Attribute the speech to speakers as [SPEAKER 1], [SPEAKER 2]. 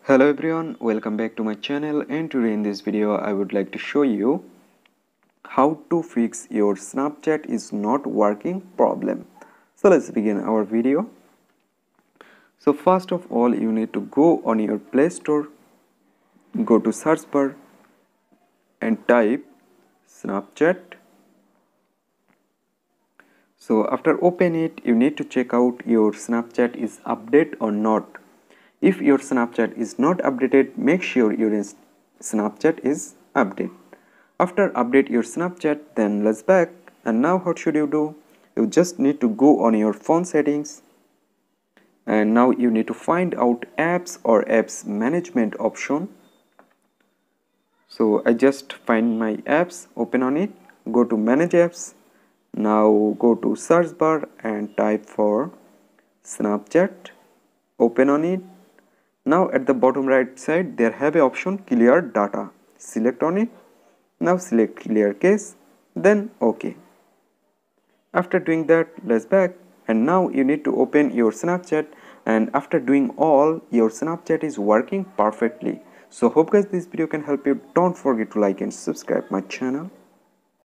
[SPEAKER 1] Hello everyone, welcome back to my channel, and today in this video I would like to show you how to fix your Snapchat is not working problem. So let's begin our video. So first of all, you need to go on your Play Store, go to search bar and type Snapchat. So after open it, you need to check out your Snapchat is updated or not. If your Snapchat is not updated, make sure your Snapchat is updated. After update your Snapchat, then let's back. And now what should you do? You just need to go on your phone settings, and now you need to find out apps or apps management option. So I just find my apps, open on it, go to manage apps. Now go to search bar and type for Snapchat, open on it. Now at the bottom right side there have a option clear data, select on it. Now select clear case, then OK. After doing that, let's back, and now you need to open your Snapchat, and after doing all, your Snapchat is working perfectly. So hope guys this video can help you. Don't forget to like and subscribe my channel.